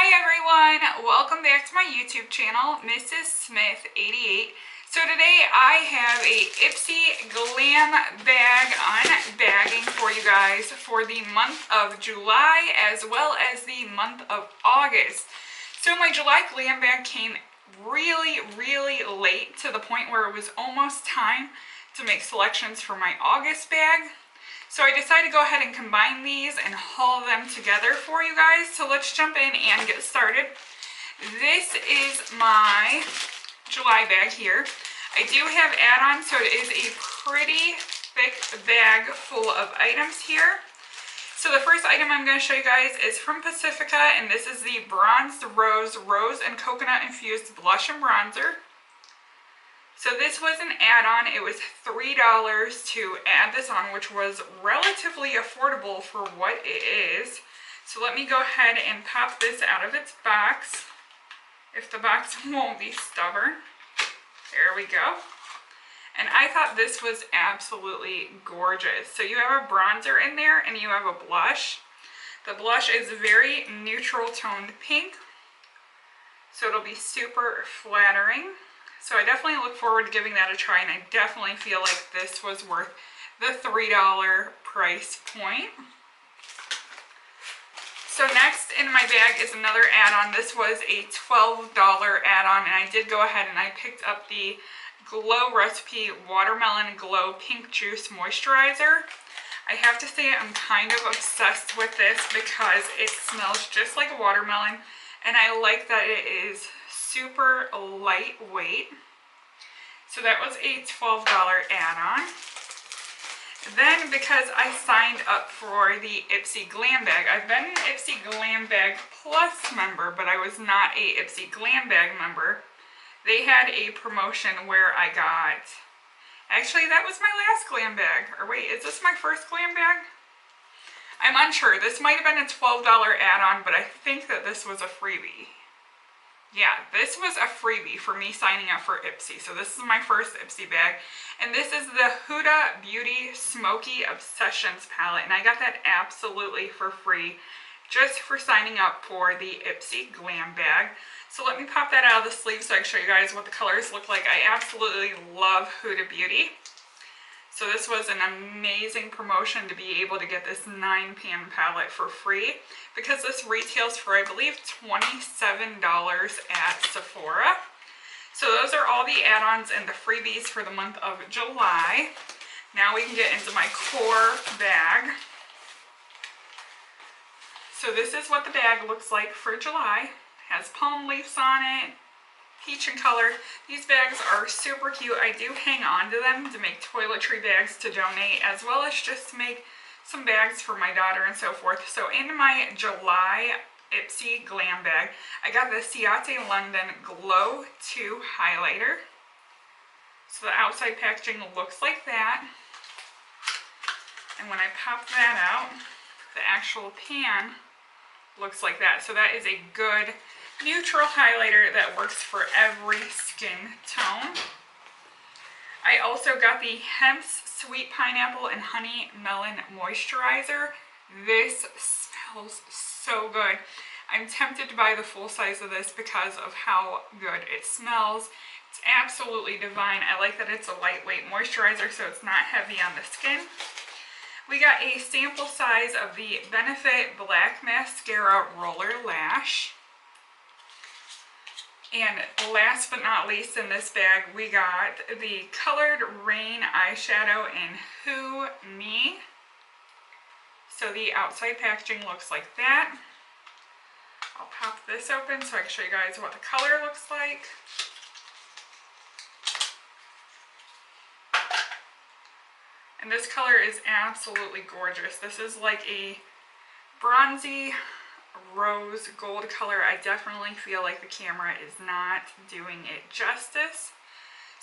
Hi everyone, welcome back to my YouTube channel, Mrs. Smith 88. So today I have a Ipsy glam bag unbagging for you guys for the month of July as well as the month of August. So my July glam bag came really late, to the point where it was almost time to make selections for my August bag. So I decided to go ahead and combine these and haul them together for you guys. So let's jump in and get started. This is my July bag here. I do have add-ons, so it is a pretty thick bag full of items here. So the first item I'm going to show you guys is from Pacifica, and this is the Bronzed Rose and Coconut Infused Blush and Bronzer. So this was an add-on. It was $3 to add this on, which was relatively affordable for what it is. So let me go ahead and pop this out of its box, if the box won't be stubborn. There we go. And I thought this was absolutely gorgeous. So you have a bronzer in there and you have a blush. The blush is very neutral toned pink, so it'll be super flattering. So I definitely look forward to giving that a try, and I definitely feel like this was worth the $3 price point. So next in my bag is another add-on. This was a $12 add-on, and I did go ahead and I picked up the Glow Recipe Watermelon Glow Pink Juice Moisturizer. I have to say I'm kind of obsessed with this because it smells just like a watermelon, and I like that it is super lightweight. So that was a $12 add-on. Then, because I signed up for the Ipsy Glam Bag, I've been an Ipsy Glam Bag Plus member, but I was not a Ipsy Glam Bag member. They had a promotion where I got, actually that was my last glam bag, or wait, is this my first glam bag? I'm unsure. This might have been a $12 add-on, but I think that this was a freebie. Yeah, this was a freebie for me signing up for Ipsy. So this is my first Ipsy bag. And this is the Huda Beauty Smoky Obsessions palette. And I got that absolutely for free just for signing up for the Ipsy Glam Bag. So let me pop that out of the sleeve so I can show you guys what the colors look like. I absolutely love Huda Beauty. So this was an amazing promotion to be able to get this 9-pan palette for free, because this retails for, I believe, $27 at Sephora. So those are all the add-ons and the freebies for the month of July. Now we can get into my core bag. So this is what the bag looks like for July. It has palm leaves on it. Peach in color. These bags are super cute. I do hang on to them to make toiletry bags to donate, as well as just to make some bags for my daughter and so forth. So in my July Ipsy Glam Bag, I got the Ciate London Glow 2 highlighter. So the outside packaging looks like that. And when I pop that out, the actual pan looks like that. So that is a good neutral highlighter that works for every skin tone. I also got the Hemp's Sweet Pineapple and Honey Melon Moisturizer. This smells so good. I'm tempted to buy the full size of this because of how good it smells. It's absolutely divine. I like that it's a lightweight moisturizer, so it's not heavy on the skin. We got a sample size of the Benefit Black Mascara Roller Lash. And last but not least in this bag, we got the Colored Rain eyeshadow in Who Me. So the outside packaging looks like that. I'll pop this open so I can show you guys what the color looks like. And this color is absolutely gorgeous. This is like a bronzy rose gold color. I definitely feel like the camera is not doing it justice.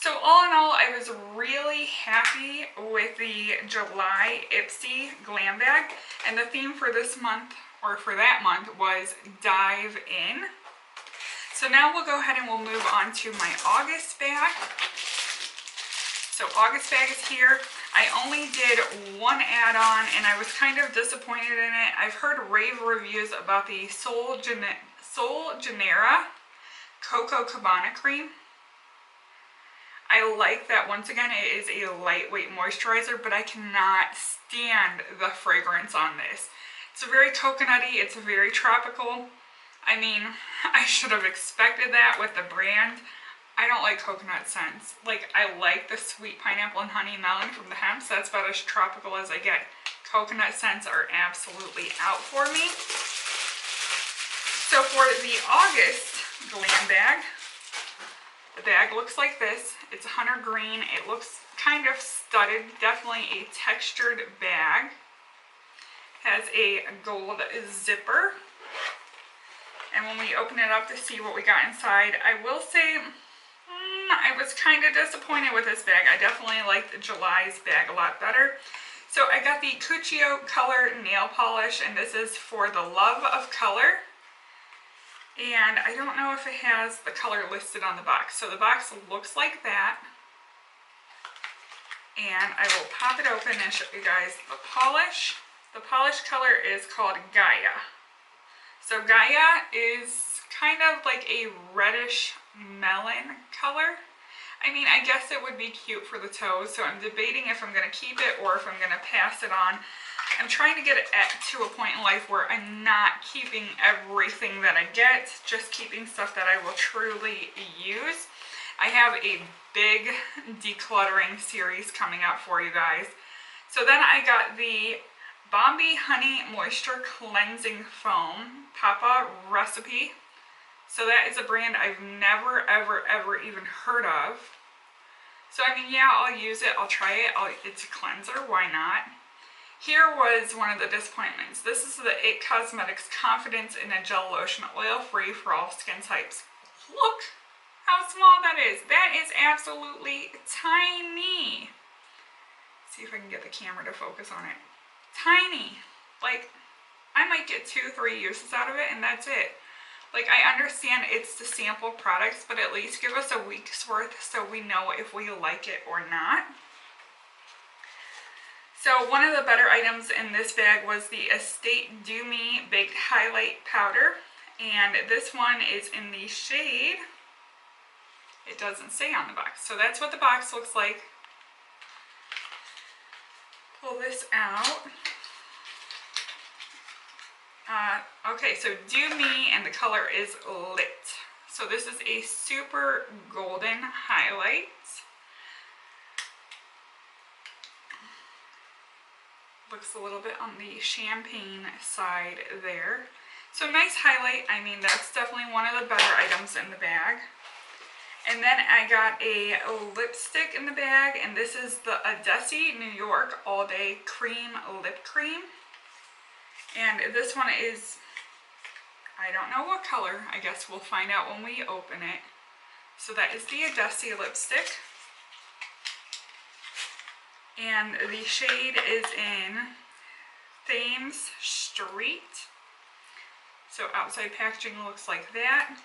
So all in all, I was really happy with the July Ipsy Glam Bag, and the theme for this month, or for that month, was Dive In. So now we'll go ahead and we'll move on to my August bag. So August bag is here. I only did one add-on and I was kind of disappointed in it. I've heard rave reviews about the Sol Genera Coco Cabana Cream. I like that, once again, it is a lightweight moisturizer, but I cannot stand the fragrance on this. It's very coconutty, it's very tropical. I mean, I should have expected that with the brand. I don't like coconut scents. Like, I like the sweet pineapple and honey melon from the hemp, so that's about as tropical as I get. Coconut scents are absolutely out for me. So for the August glam bag, the bag looks like this. It's a hunter green. It looks kind of studded, definitely a textured bag. Has a gold zipper. And when we open it up to see what we got inside, I will say I was kind of disappointed with this bag. I definitely liked July's bag a lot better. So I got the Cuccio Color Nail Polish, and this is for the love of color. And I don't know if it has the color listed on the box. So the box looks like that. And I will pop it open and show you guys the polish. The polish color is called Gaia. So Gaia is kind of like a reddish melon color. I mean, I guess it would be cute for the toes, so I'm debating if I'm going to keep it or if I'm going to pass it on. I'm trying to get it to a point in life where I'm not keeping everything that I get, just keeping stuff that I will truly use. I have a big decluttering series coming up for you guys. So then I got the Bombay Honey Moisture Cleansing Foam Papa Recipe. So that is a brand I've never, ever even heard of. So I mean, yeah, I'll use it, I'll try it, it's a cleanser, why not? Here was one of the disappointments. This is the IT Cosmetics Confidence in a Gel Lotion, oil-free for all skin types. Look how small that is. That is absolutely tiny. Let's see if I can get the camera to focus on it. Tiny. Like, I might get 2-3 uses out of it and that's it. Like, I understand it's the sample products, but at least give us a week's worth so we know if we like it or not. So one of the better items in this bag was the Estate Do Me Baked Highlight Powder. And this one is in the shade, it doesn't say on the box. So that's what the box looks like. Pull this out. Okay, so Do Me, and the color is Lit. So this is a super golden highlight. Looks a little bit on the champagne side there. So nice highlight. I mean, that's definitely one of the better items in the bag. And then I got a lipstick in the bag, and this is the Adesi New York All Day Cream Lip Cream. And this one is, I don't know what color. I guess we'll find out when we open it. So that is the Adesi lipstick. And the shade is in Thames Street. So outside packaging looks like that.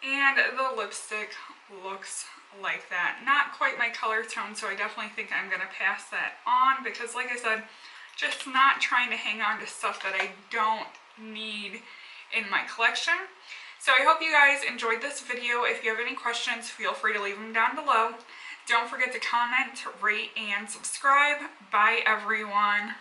And the lipstick looks like that. Not quite my color tone, so I definitely think I'm going to pass that on because, like I said, just not trying to hang on to stuff that I don't need in my collection. So I hope you guys enjoyed this video. If you have any questions, feel free to leave them down below. Don't forget to comment, rate, and subscribe. Bye, everyone.